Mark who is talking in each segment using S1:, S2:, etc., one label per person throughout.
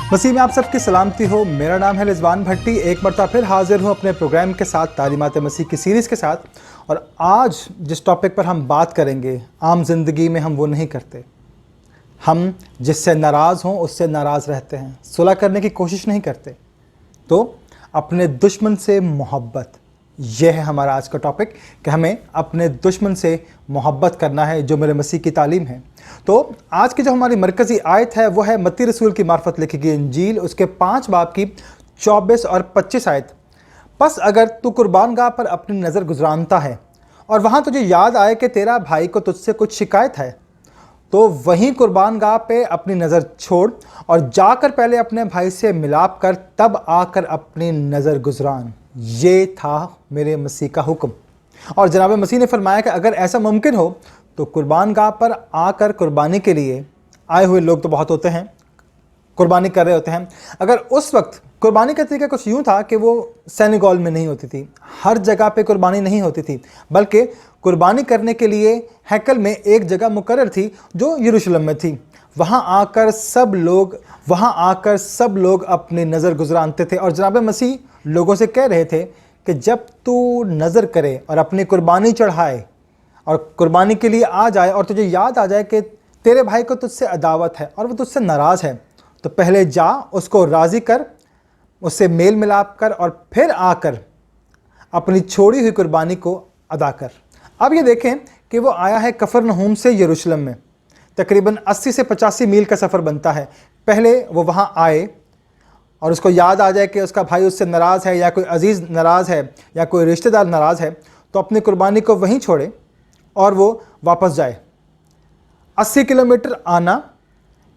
S1: मसीह में आप सबकी सलामती हो। मेरा नाम है रिजवान भट्टी। एक मरतबा फिर हाजिर हूँ अपने प्रोग्राम के साथ, तालीमात मसीह की सीरीज़ के साथ। और आज जिस टॉपिक पर हम बात करेंगे, आम ज़िंदगी में हम वो नहीं करते। हम जिससे नाराज़ हों उससे नाराज़ रहते हैं, सुलह करने की कोशिश नहीं करते। तो अपने दुश्मन से मोहब्बत, यह है हमारा आज का टॉपिक कि हमें अपने दुश्मन से मोहब्बत करना है, जो मेरे मसीह की तालीम है। तो आज की जो हमारी मरकज़ी आयत है वो है मत्ती रसूल की मार्फत लिखी गई इंजील, उसके 5 बाब की 24 और 25 आयत। बस अगर तू कुर्बानगाह पर अपनी नज़र गुजरानता है और वहाँ तुझे याद आए कि तेरा भाई को तुझसे कुछ शिकायत है, तो वहीं कुर्बानगाह पे अपनी नज़र छोड़ और जाकर पहले अपने भाई से मिलाप कर, तब आकर अपनी नज़र गुजरान। ये था मेरे मसीह का हुक्म। और जनाब मसीह ने फरमाया कि अगर ऐसा मुमकिन हो तो कुर्बानगाह पर आकर कुर्बानी के लिए आए हुए लोग तो बहुत होते हैं, कुर्बानी कर रहे होते हैं। अगर उस वक्त कुर्बानी का तरीका कुछ यूँ था कि वो सेनेगल में नहीं होती थी, हर जगह पे कुर्बानी नहीं होती थी, बल्कि कुर्बानी करने के लिए हैकल में एक जगह मुकर्रर थी जो यरूशलेम में थी। वहाँ आकर सब लोग अपनी नज़र गुजरानते थे। और जनाब मसीह लोगों से कह रहे थे कि जब तू नज़र करे और अपनी कुर्बानी चढ़ाए और कुर्बानी के लिए आ जाए और तुझे याद आ जाए कि तेरे भाई को तुझसे अदावत है और वो तुझसे नाराज़ है, तो पहले जा, उसको राज़ी कर, उससे मेल मिलाप कर और फिर आकर अपनी छोड़ी हुई कुर्बानी को अदा कर। अब ये देखें कि वो आया है कफरनहूम से यरूशलेम में, तकरीबन 80 से 85 मील का सफ़र बनता है। पहले वो वहाँ आए और उसको याद आ जाए कि उसका भाई उससे नाराज़ है या कोई अजीज़ नाराज़ है या कोई रिश्तेदार नाराज़ है, तो अपनी कुर्बानी को वहीं छोड़े और वो वापस जाए। 80 किलोमीटर आना,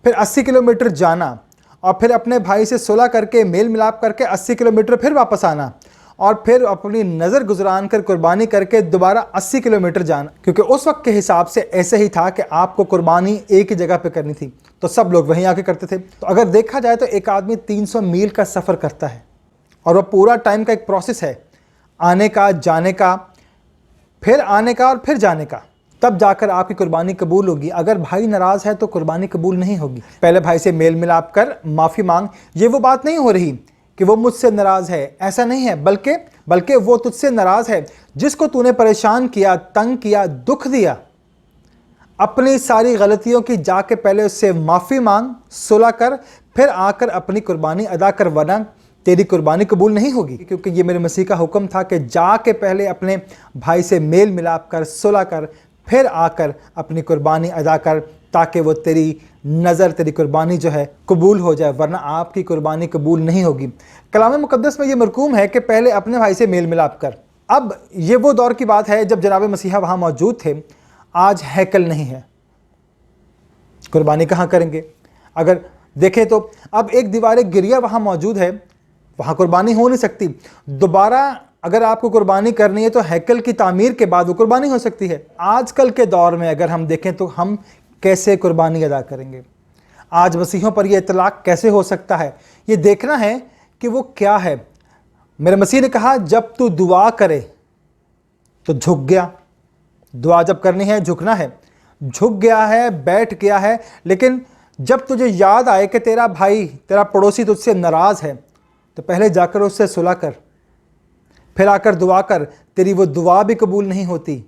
S1: फिर 80 किलोमीटर जाना, और फिर अपने भाई से सुलह करके मेल मिलाप करके 80 किलोमीटर फिर वापस आना, और फिर अपनी नज़र गुजरान कर कुर्बानी करके दोबारा 80 किलोमीटर जाना। क्योंकि उस वक्त के हिसाब से ऐसे ही था कि आपको कुर्बानी एक ही जगह पे करनी थी, तो सब लोग वहीं आके करते थे। तो अगर देखा जाए तो एक आदमी 300 मील का सफ़र करता है और वह पूरा टाइम का एक प्रोसेस है, आने का, जाने का, फिर आने का और फिर जाने का, तब जाकर आपकी कुर्बानी कबूल होगी। अगर भाई नाराज़ है तो कुर्बानी कबूल नहीं होगी। पहले भाई से मेल मिलाप कर, माफ़ी मांग। ये वो बात नहीं हो रही कि वो मुझसे नाराज़ है, ऐसा नहीं है, बल्कि वो तुझसे नाराज़ है जिसको तूने परेशान किया, तंग किया, दुख दिया। अपनी सारी गलतियों की जाके पहले उससे माफ़ी मांग, सुलह कर, फिर आकर अपनी कुर्बानी अदा कर, वरना तेरी कुर्बानी कबूल नहीं होगी। क्योंकि ये मेरे मसीह का हुक्म था कि जाके पहले अपने भाई से मेल मिलाप कर, सुलह कर, फिर आकर अपनी कुर्बानी अदा कर, ताकि वो तेरी नज़र, तेरी कुर्बानी जो है कबूल हो जाए, वरना आपकी कुर्बानी कबूल नहीं होगी। कलाम मुक़द्दस में ये मरकूम है कि पहले अपने भाई से मेल मिलाप कर। अब ये वो दौर की बात है जब जनाब मसीहा वहाँ मौजूद थे। आज हैकल नहीं है, कुर्बानी कहाँ करेंगे? अगर देखें तो अब एक दीवार गिरिया वहाँ मौजूद है, वहाँ कुर्बानी हो नहीं सकती। दोबारा अगर आपको कुर्बानी करनी है तो हैकल की तामीर के बाद वो कुर्बानी हो सकती है। आजकल के दौर में अगर हम देखें तो हम कैसे कुर्बानी अदा करेंगे? आज मसीहों पर यह इतलाक कैसे हो सकता है? ये देखना है कि वो क्या है। मेरे मसीह ने कहा, जब तू दुआ करे तो झुक गया। दुआ जब करनी है झुकना है। झुक गया है, बैठ गया है, लेकिन जब तुझे याद आए कि तेरा भाई, तेरा पड़ोसी तुझसे नाराज़ है, तो पहले जाकर उससे सुलह कर, फिर आकर दुआ कर। तेरी वो दुआ भी कबूल नहीं होती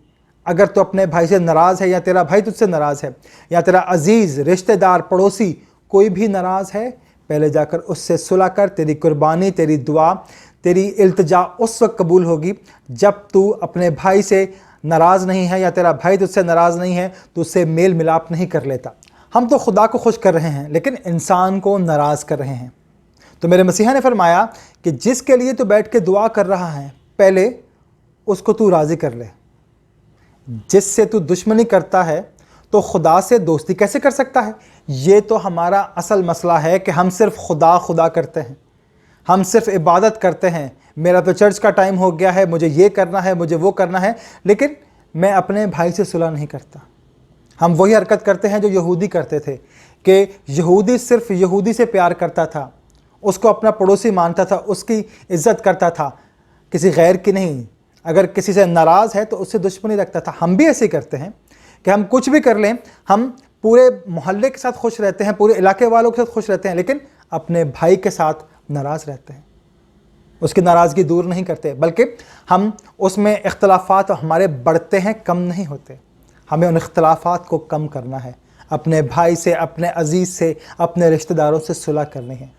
S1: अगर तू अपने भाई से नाराज़ है, या तेरा भाई तुझसे नाराज़ है, या तेरा अजीज़, रिश्तेदार, पड़ोसी कोई भी नाराज़ है, पहले जाकर उससे सुलह कर। तेरी कुर्बानी, तेरी दुआ, तेरी इल्तिजा उस वक्त कबूल होगी जब तू अपने भाई से नाराज़ नहीं है, या तेरा भाई तुझसे नाराज़ नहीं है, तो उससे मेल मिलाप नहीं कर लेता। हम तो खुदा को खुश कर रहे हैं, लेकिन इंसान को नाराज़ कर रहे हैं। तो मेरे मसीहा ने फरमाया कि जिसके लिए तू बैठ के दुआ कर रहा है, पहले उसको तू राज़ी कर ले। जिससे तू दुश्मनी करता है तो खुदा से दोस्ती कैसे कर सकता है? ये तो हमारा असल मसला है कि हम सिर्फ खुदा करते हैं, हम सिर्फ इबादत करते हैं। मेरा तो चर्च का टाइम हो गया है, मुझे ये करना है, मुझे वो करना है, लेकिन मैं अपने भाई से सुलह नहीं करता। हम वही हरकत करते हैं जो यहूदी करते थे, कि यहूदी सिर्फ यहूदी से प्यार करता था, उसको अपना पड़ोसी मानता था, उसकी इज़्ज़त करता था, किसी गैर की नहीं। अगर किसी से नाराज़ है तो उससे दुश्मनी रखता था। हम भी ऐसे करते हैं कि हम कुछ भी कर लें, हम पूरे मोहल्ले के साथ खुश रहते हैं, पूरे इलाके वालों के साथ खुश रहते हैं, लेकिन अपने भाई के साथ नाराज़ रहते हैं, उसकी नाराज़गी दूर नहीं करते, बल्कि हम उसमें इख्तलाफात हमारे बढ़ते हैं, कम नहीं होते। हमें उन इख्तलाफात को कम करना है, अपने भाई से, अपने अजीज़ से, अपने रिश्तेदारों से सुलह करनी है।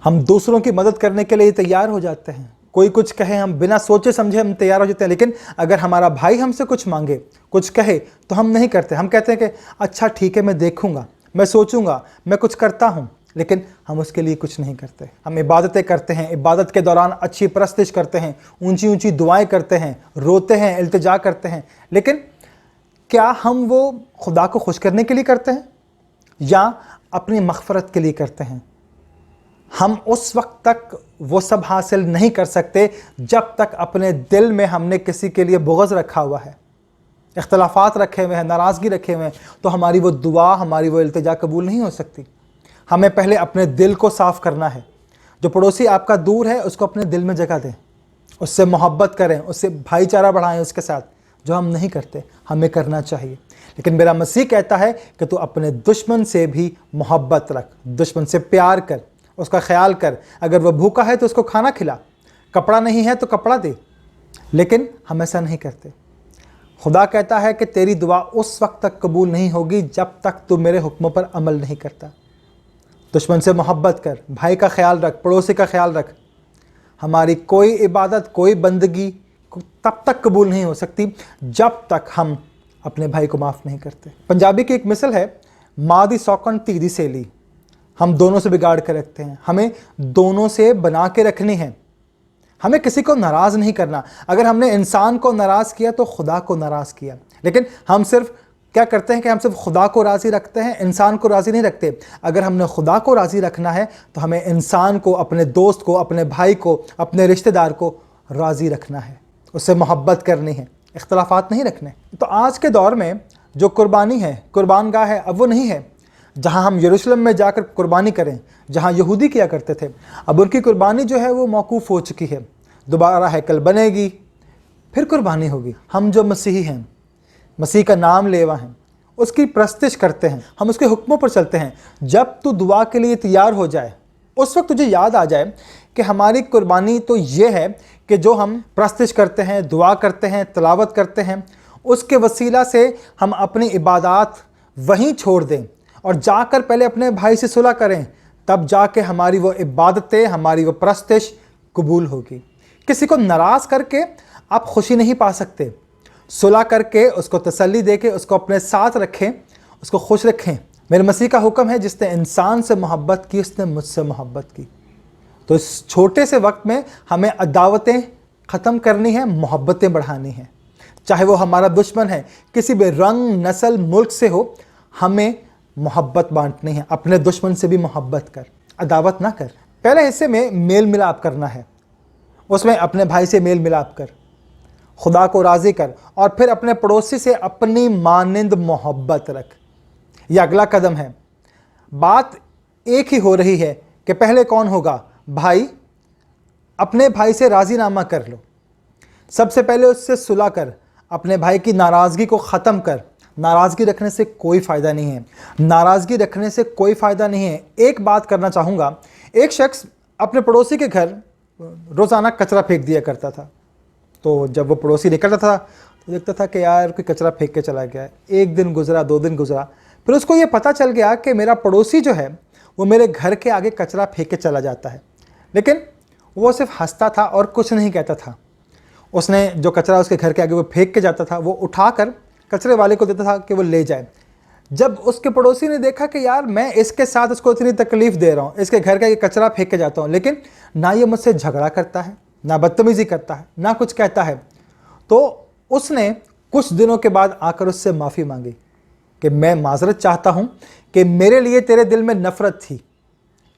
S1: हम दूसरों की मदद करने के लिए तैयार हो जाते हैं, कोई कुछ कहे हम बिना सोचे समझे हम तैयार हो जाते हैं, लेकिन अगर हमारा भाई हमसे कुछ मांगे, कुछ कहे तो हम नहीं करते। हम कहते हैं कि अच्छा ठीक है, मैं देखूंगा, मैं सोचूंगा, मैं कुछ करता हूं, लेकिन हम उसके लिए कुछ नहीं करते। हम इबादतें करते हैं, इबादत के दौरान अच्छी परस्तिश करते हैं, ऊंची ऊंची दुआएं करते हैं, रोते हैं, इल्तिजा करते हैं, लेकिन क्या हम वो खुदा को खुश करने के लिए करते हैं या अपनी मग़फ़रत के लिए करते हैं? हम उस वक्त तक वो सब हासिल नहीं कर सकते जब तक अपने दिल में हमने किसी के लिए बुग़्ज़ रखा हुआ है, इख्तलाफात रखे हुए हैं, नाराज़गी रखे हुए हैं, तो हमारी वो दुआ, हमारी वो इल्तिजा कबूल नहीं हो सकती। हमें पहले अपने दिल को साफ़ करना है। जो पड़ोसी आपका दूर है उसको अपने दिल में जगह दें, उससे मोहब्बत करें, उससे भाईचारा बढ़ाएं उसके साथ, जो हम नहीं करते, हमें करना चाहिए। लेकिन मेरा मसीह कहता है कि तू अपने दुश्मन से भी मोहब्बत रख, दुश्मन से प्यार कर, उसका ख्याल कर। अगर वह भूखा है तो उसको खाना खिला, कपड़ा नहीं है तो कपड़ा दे, लेकिन हम ऐसा नहीं करते। खुदा कहता है कि तेरी दुआ उस वक्त तक कबूल नहीं होगी जब तक तू मेरे हुक्मों पर अमल नहीं करता। दुश्मन से मोहब्बत कर, भाई का ख्याल रख, पड़ोसी का ख्याल रख। हमारी कोई इबादत, कोई बंदगी तब तक कबूल नहीं हो सकती जब तक हम अपने भाई को माफ़ नहीं करते। पंजाबी की एक मिसल है, माँ दी सौकन धी दी सेली। हम दोनों से बिगाड़ कर रखते हैं, हमें दोनों से बना के रखनी है। हमें किसी को नाराज़ नहीं करना। अगर हमने इंसान को नाराज़ किया तो खुदा को नाराज़ किया। लेकिन हम सिर्फ क्या करते हैं कि हम सिर्फ खुदा को राज़ी रखते हैं, इंसान को राज़ी नहीं रखते। अगर हमने खुदा को राज़ी रखना है तो हमें इंसान को, अपने दोस्त को, अपने भाई को, अपने रिश्तेदार को राज़ी रखना है, उससे मोहब्बत करनी है, इख्तलाफात नहीं रखने। तो आज के दौर में जो कुर्बानी है, कुर्बान गाह है, अब वो नहीं है जहाँ हम यरूशलेम में जाकर कुर्बानी करें, जहाँ यहूदी किया करते थे। अब उनकी कुर्बानी जो है वो मौकूफ़ हो चुकी है। दोबारा हैकल बनेगी, फिर कुर्बानी होगी। हम जो मसीही हैं, मसीह का नाम लेवा हैं, उसकी प्रस्तिश करते हैं, हम उसके हुक्मों पर चलते हैं। जब तू दुआ के लिए तैयार हो जाए, उस वक्त तुझे याद आ जाए कि हमारी कुर्बानी तो ये है कि जो हम प्रस्तिश करते हैं, दुआ करते हैं, तिलावत करते हैं, उसके वसीला से हम अपनी इबादत वहीं छोड़ दें और जाकर पहले अपने भाई से सुलह करें, तब जाके हमारी वो इबादतें, हमारी वो प्रस्तिश कबूल होगी। किसी को नाराज़ करके आप खुशी नहीं पा सकते। सुलह करके, उसको तसल्ली दे के, उसको अपने साथ रखें, उसको खुश रखें। मेरे मसीह का हुक्म है, जिसने इंसान से मोहब्बत की उसने मुझसे मोहब्बत की। तो इस छोटे से वक्त में हमें अदावतें ख़त्म करनी है, मोहब्बतें बढ़ानी हैं। चाहे वो हमारा दुश्मन है, किसी भी रंग, नस्ल, मुल्क से हो, हमें मोहब्बत बांटनी है। अपने दुश्मन से भी मोहब्बत कर, अदावत ना कर। पहले हिस्से में मेल मिलाप करना है, उसमें अपने भाई से मेल मिलाप कर, खुदा को राज़ी कर, और फिर अपने पड़ोसी से अपनी मानिंद मोहब्बत रख। यह अगला कदम है। बात एक ही हो रही है कि पहले कौन होगा? भाई। अपने भाई से राज़ीनामा कर लो, सबसे पहले उससे सुलह कर, अपने भाई की नाराज़गी को ख़त्म कर। नाराज़गी रखने से कोई फ़ायदा नहीं है, नाराज़गी रखने से कोई फ़ायदा नहीं है। एक बात करना चाहूँगा, एक शख्स अपने पड़ोसी के घर रोज़ाना कचरा फेंक दिया करता था। तो जब वो पड़ोसी निकलता था तो देखता था कि यार कोई कचरा फेंक के चला गया है। एक दिन गुजरा, 2 दिन गुजरा, फिर उसको ये पता चल गया कि मेरा पड़ोसी जो है वो मेरे घर के आगे कचरा फेंक के चला जाता है, लेकिन वो सिर्फ हंसता था और कुछ नहीं कहता था। उसने जो कचरा उसके घर के आगे वो फेंक के जाता था, वो उठाकर कचरे वाले को देता था कि वो ले जाए। जब उसके पड़ोसी ने देखा कि यार मैं इसके साथ उसको इतनी तकलीफ़ दे रहा हूँ, इसके घर का ये कचरा फेंक के जाता हूँ, लेकिन ना ये मुझसे झगड़ा करता है, ना बदतमीज़ी करता है, ना कुछ कहता है, तो उसने कुछ दिनों के बाद आकर उससे माफ़ी मांगी कि मैं माजरत चाहता हूँ कि मेरे लिए तेरे दिल में नफ़रत थी,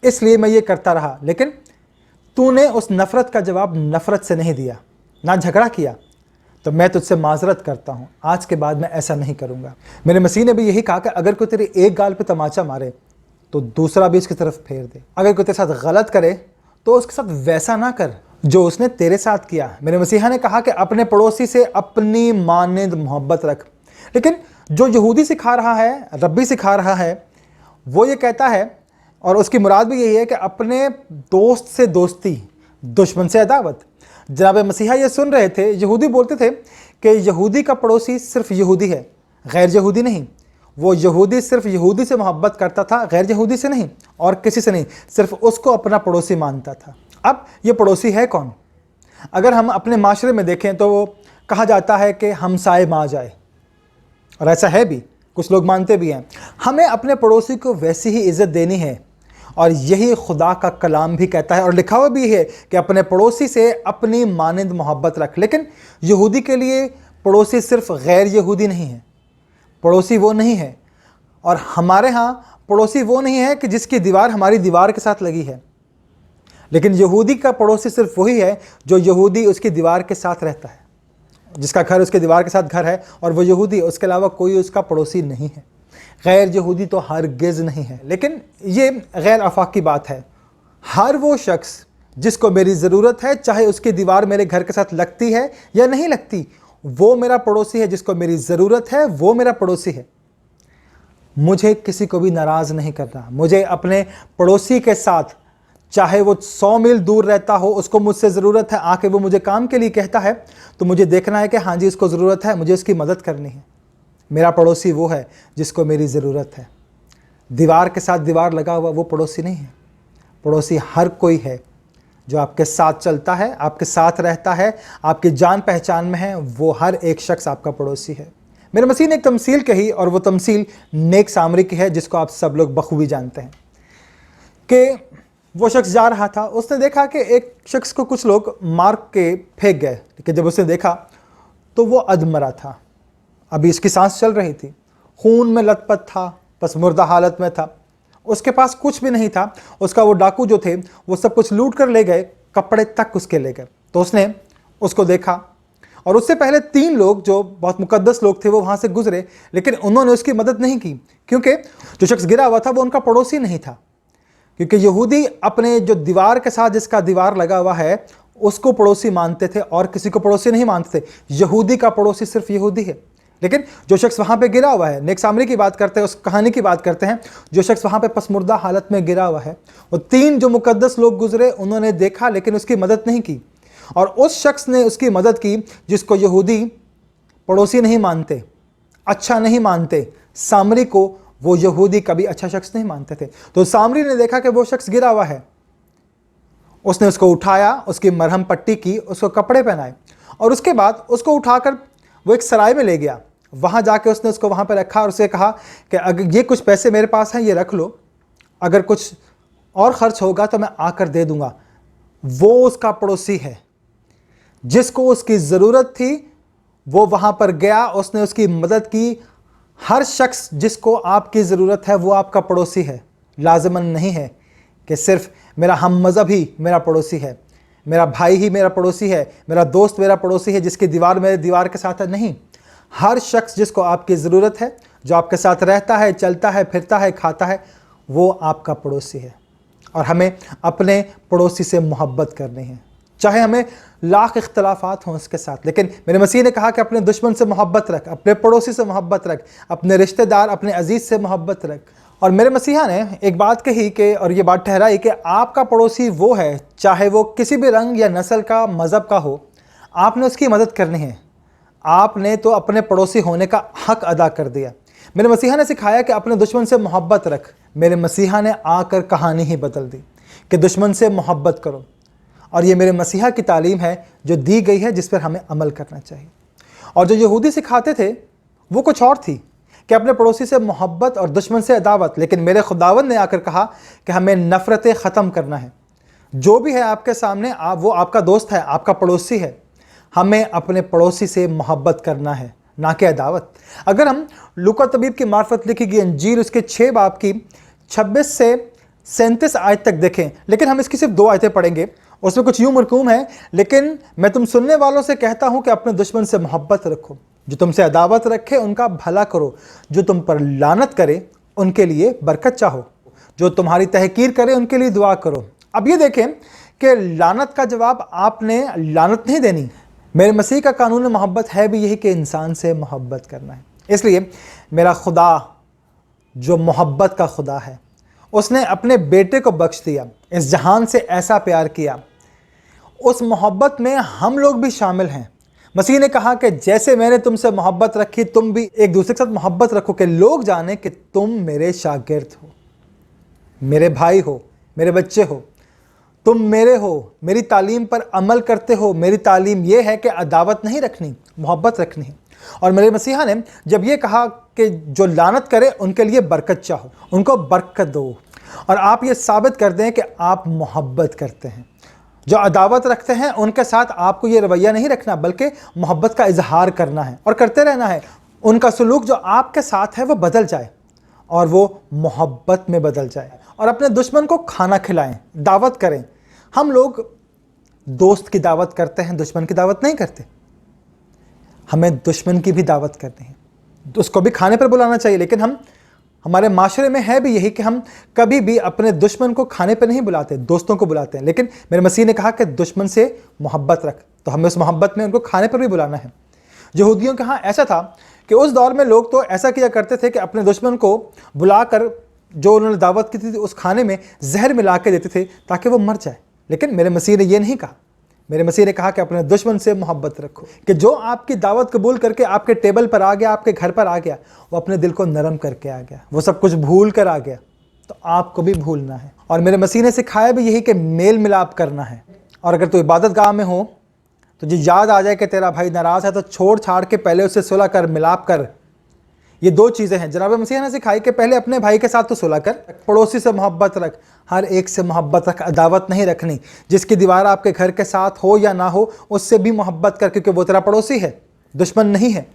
S1: इसलिए मैं ये करता रहा, लेकिन तूने उस नफ़रत का जवाब नफ़रत से नहीं दिया, ना झगड़ा किया, तो मैं तुझसे माजरत करता हूँ, आज के बाद मैं ऐसा नहीं करूँगा। मेरे मसीह ने भी यही कहा कि अगर कोई तेरे एक गाल पे तमाचा मारे तो दूसरा भी उसकी तरफ फेर दे। अगर कोई तेरे साथ गलत करे तो उसके साथ वैसा ना कर जो उसने तेरे साथ किया। मेरे मसीहा ने कहा कि अपने पड़ोसी से अपनी मानिंद मोहब्बत रख। लेकिन जो यहूदी सिखा रहा है, रब्बी सिखा रहा है, वो ये कहता है और उसकी मुराद भी यही है कि अपने दोस्त से दोस्ती, दुश्मन से अदावत। जनाब मसीहा ये सुन रहे थे, यहूदी बोलते थे कि यहूदी का पड़ोसी सिर्फ यहूदी है, गैर यहूदी नहीं। वो यहूदी सिर्फ यहूदी से मोहब्बत करता था, गैर यहूदी से नहीं, और किसी से नहीं, सिर्फ उसको अपना पड़ोसी मानता था। अब ये पड़ोसी है कौन? अगर हम अपने माशरे में देखें तो कहा जाता है कि हमसाए मा जाए, और ऐसा है भी, कुछ लोग मानते भी हैं। हमें अपने पड़ोसी को वैसी ही इज़्ज़त देनी है, और यही खुदा का कलाम भी कहता है, और लिखा हुआ भी है कि अपने पड़ोसी से अपनी मानंद मोहब्बत रख। लेकिन यहूदी के लिए पड़ोसी सिर्फ गैर यहूदी नहीं है, पड़ोसी वो नहीं है। और हमारे यहाँ पड़ोसी वो नहीं है कि जिसकी दीवार हमारी दीवार के साथ लगी है, लेकिन यहूदी का पड़ोसी सिर्फ वही है जो यहूदी उसकी दीवार के साथ रहता है, जिसका घर उसके दीवार के साथ घर है और वो यहूदी, उसके अलावा कोई उसका पड़ोसी नहीं है। गैर यहूदी तो हरगिज़ नहीं है। लेकिन ये गैर आफाकी बात है, हर वो शख्स जिसको मेरी ज़रूरत है, चाहे उसकी दीवार मेरे घर के साथ लगती है या नहीं लगती, वो मेरा पड़ोसी है। जिसको मेरी ज़रूरत है वो मेरा पड़ोसी है। मुझे किसी को भी नाराज़ नहीं करना। मुझे अपने पड़ोसी के साथ, चाहे वो 100 मील दूर रहता हो, उसको मुझसे ज़रूरत है, आके वो मुझे काम के लिए कहता है, तो मुझे देखना है कि हाँ जी उसको ज़रूरत है, मुझे उसकी मदद करनी है। मेरा पड़ोसी वो है जिसको मेरी ज़रूरत है। दीवार के साथ दीवार लगा हुआ वो पड़ोसी नहीं है। पड़ोसी हर कोई है जो आपके साथ चलता है, आपके साथ रहता है, आपकी जान पहचान में है, वो हर एक शख्स आपका पड़ोसी है। मेरे मसीह ने एक तमसील कही, और वो तमसील नेक सामरी की है, जिसको आप सब लोग बखूबी जानते हैं। कि वो शख्स जा रहा था, उसने देखा कि एक शख्स को कुछ लोग मार के फेंक गए, लेकिन जब उसने देखा तो वो अधमरा था। अभी इसकी सांस चल रही थी, खून में लथपथ था, बस मुर्दा हालत में था, उसके पास कुछ भी नहीं था। उसका वो डाकू जो थे वो सब कुछ लूट कर ले गए, कपड़े तक उसके ले गए। तो उसने उसको देखा, और उससे पहले 3 लोग जो बहुत मुकद्दस लोग थे वो वहाँ से गुजरे, लेकिन उन्होंने उसकी मदद नहीं की, क्योंकि जो शख्स गिरा हुआ था वो उनका पड़ोसी नहीं था। क्योंकि यहूदी अपने जो दीवार के साथ, जिसका दीवार लगा हुआ है, उसको पड़ोसी मानते थे और किसी को पड़ोसी नहीं मानते थे। यहूदी का पड़ोसी सिर्फ यहूदी है। लेकिन जो शख्स वहाँ पे गिरा हुआ है, नेक सामरी की बात करते हैं, उस कहानी की बात करते हैं, जो शख्स वहाँ पे पसमुर्दा हालत में गिरा हुआ है, वो 3 जो मुकद्दस लोग गुजरे, उन्होंने देखा लेकिन उसकी मदद नहीं की। और उस शख्स ने उसकी मदद की जिसको यहूदी पड़ोसी नहीं मानते, अच्छा नहीं मानते। सामरी को वो यहूदी कभी अच्छा शख्स नहीं मानते थे। तो सामरी ने देखा कि वो शख्स गिरा हुआ है, उसने उसको उठाया, उसकी मरहम पट्टी की, उसको कपड़े पहनाए, और उसके बाद उसको उठाकर वो एक सराय में ले गया। वहाँ जाके उसने उसको वहाँ पर रखा और उसे कहा कि अगर ये कुछ पैसे मेरे पास हैं, ये रख लो, अगर कुछ और ख़र्च होगा तो मैं आकर दे दूँगा। वो उसका पड़ोसी है, जिसको उसकी ज़रूरत थी वो वहाँ पर गया, उसने उसकी मदद की। हर शख्स जिसको आपकी ज़रूरत है वो आपका पड़ोसी है। लाज़िमन नहीं है कि सिर्फ मेरा हम मज़हब ही मेरा पड़ोसी है, मेरा भाई ही मेरा पड़ोसी है, मेरा दोस्त मेरा पड़ोसी है जिसकी दीवार मेरे दीवार के साथ है। नहीं, हर शख्स जिसको आपकी ज़रूरत है, जो आपके साथ रहता है, चलता है, फिरता है, खाता है, वो आपका पड़ोसी है। और हमें अपने पड़ोसी से मोहब्बत करनी है, चाहे हमें लाख इख्तलाफात हों उसके साथ। लेकिन मेरे मसीह ने कहा कि अपने दुश्मन से मोहब्बत रख, अपने पड़ोसी से मोहब्बत रख, अपने रिश्तेदार, अपने अजीज़ से मोहब्बत रख। और मेरे मसीहा ने एक बात कही कि, और ये बात ठहराई कि आपका पड़ोसी वो है, चाहे वो किसी भी रंग या नस्ल का, मज़हब का हो, आपने उसकी मदद करनी है। आपने तो अपने पड़ोसी होने का हक अदा कर दिया। मेरे मसीहा ने सिखाया कि अपने दुश्मन से मोहब्बत रख। मेरे मसीहा ने आकर कहानी ही बदल दी कि दुश्मन से मोहब्बत करो। और ये मेरे मसीहा की तालीम है जो दी गई है, जिस पर हमें अमल करना चाहिए। और जो यहूदी सिखाते थे वो कुछ और थी कि अपने पड़ोसी से मोहब्बत और दुश्मन से अदावत। लेकिन मेरे खुदावंद ने आकर कहा कि हमें नफ़रतें ख़त्म करना है। जो भी है आपके सामने, वो आपका दोस्त है, आपका पड़ोसी है। हमें अपने पड़ोसी से मोहब्बत करना है, ना कि अदावत। अगर हम लूका तबीब की मार्फत लिखी गई अंजील उसके 6 बाब की 26 से 37 आयत तक देखें, लेकिन हम इसकी सिर्फ 2 आयतें पढ़ेंगे। उसमें कुछ यूँ मरकूम है, लेकिन मैं तुम सुनने वालों से कहता हूँ कि अपने दुश्मन से मोहब्बत रखो, जो तुमसे अदावत रखे उनका भला करो, जो तुम पर लानत करे उनके लिए बरकत चाहो, जो तुम्हारी तहकीर करे उनके लिए दुआ करो। अब ये देखें कि लानत का जवाब आपने लानत नहीं देनी। मेरे मसीह का कानून मोहब्बत है भी यही कि इंसान से मोहब्बत करना है। इसलिए मेरा खुदा जो मोहब्बत का खुदा है, उसने अपने बेटे को बख्श दिया, इस जहान से ऐसा प्यार किया। उस मोहब्बत में हम लोग भी शामिल हैं। मसीह ने कहा कि जैसे मैंने तुमसे मोहब्बत रखी, तुम भी एक दूसरे के साथ मोहब्बत रखो कि लोग जाने कि तुम मेरे शागिर्द हो, मेरे भाई हो, मेरे बच्चे हो, तुम मेरे हो, मेरी तालीम पर अमल करते हो। मेरी तालीम ये है कि अदावत नहीं रखनी, मोहब्बत रखनी है। और मेरे मसीहा ने जब ये कहा कि जो लानत करे उनके लिए बरकत चाहो, उनको बरकत दो, और आप ये साबित कर दें कि आप मोहब्बत करते हैं। जो अदावत रखते हैं उनके साथ आपको ये रवैया नहीं रखना, बल्कि मोहब्बत का इजहार करना है और करते रहना है। उनका सलूक जो आपके साथ है वो बदल जाए और वो मोहब्बत में बदल जाए। और अपने दुश्मन को खाना खिलाएं, दावत करें। हम लोग दोस्त की दावत करते हैं, दुश्मन की दावत नहीं करते। हमें दुश्मन की भी दावत करनी है, उसको भी खाने पर बुलाना चाहिए। लेकिन हमारे माशरे में है भी यही कि हम कभी भी अपने दुश्मन को खाने पर नहीं बुलाते, दोस्तों को बुलाते हैं। लेकिन मेरे मसीह ने कहा कि दुश्मन से मोहब्बत रख, तो हमें उस मोहब्बत में उनको खाने पर भी बुलाना है। यहूदियों के यहाँ ऐसा था कि उस दौर में लोग तो ऐसा किया करते थे कि अपने दुश्मन को बुलाकर जो उन्होंने दावत की थी उस खाने में जहर मिला के देते थे ताकि वो मर जाए। लेकिन मेरे मसीह ने ये नहीं कहा। मेरे मसीह ने कहा कि अपने दुश्मन से मोहब्बत रखो, कि जो आपकी दावत कबूल करके आपके टेबल पर आ गया, आपके घर पर आ गया, वो अपने दिल को नरम करके आ गया, वो सब कुछ भूल कर आ गया, तो आपको भी भूलना है। और मेरे मसीह ने सिखाया भी यही कि मेल मिलाप करना है। और अगर तू इबादत गाह में हो, तुझे याद आ जाए कि तेरा भाई नाराज़ है, तो छोड़ छाड़ के पहले उससे सुलह कर, मिलाप कर। ये दो चीज़ें हैं जनाब मसीह ने सिखाई कि पहले अपने भाई के साथ तो सुलह कर, पड़ोसी से मोहब्बत रख, हर एक से मोहब्बत रख, अदावत नहीं रखनी। जिसकी दीवार आपके घर के साथ हो या ना हो, उससे भी मोहब्बत कर, क्योंकि वो तेरा पड़ोसी है, दुश्मन नहीं है।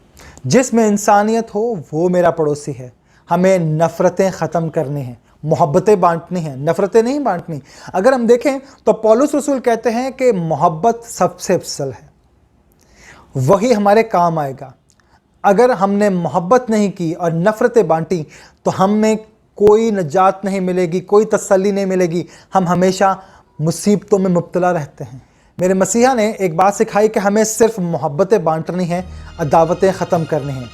S1: जिसमें इंसानियत हो वो मेरा पड़ोसी है। हमें नफ़रतें ख़त्म करनी हैं, मोहब्बतें बांटनी हैं, नफ़रतें नहीं बांटनी। अगर हम देखें तो पौलुस रसूल कहते हैं कि मोहब्बत सबसे अफसल है, वही हमारे काम आएगा। अगर हमने मोहब्बत नहीं की और नफ़रतें बांटी तो हमें कोई नजात नहीं मिलेगी, कोई तसल्ली नहीं मिलेगी। हम हमेशा मुसीबतों में मुब्तला रहते हैं। मेरे मसीहा ने एक बात सिखाई कि हमें सिर्फ मोहब्बतें बांटनी हैं, अदावतें ख़त्म करनी हैं।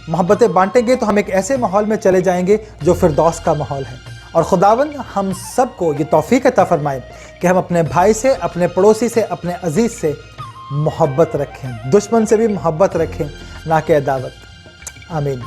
S1: मोहब्बतें बांटेंगे तो हम एक ऐसे माहौल में चले जाएंगे जो फिरदौस का माहौल है। और खुदावंद हम सबको ये तौफीक अता फरमाए कि हम अपने भाई से, अपने पड़ोसी से, अपने अजीज़ से मोहब्बत रखें, दुश्मन से भी मोहब्बत रखें, ना कि अदावत। आमीन।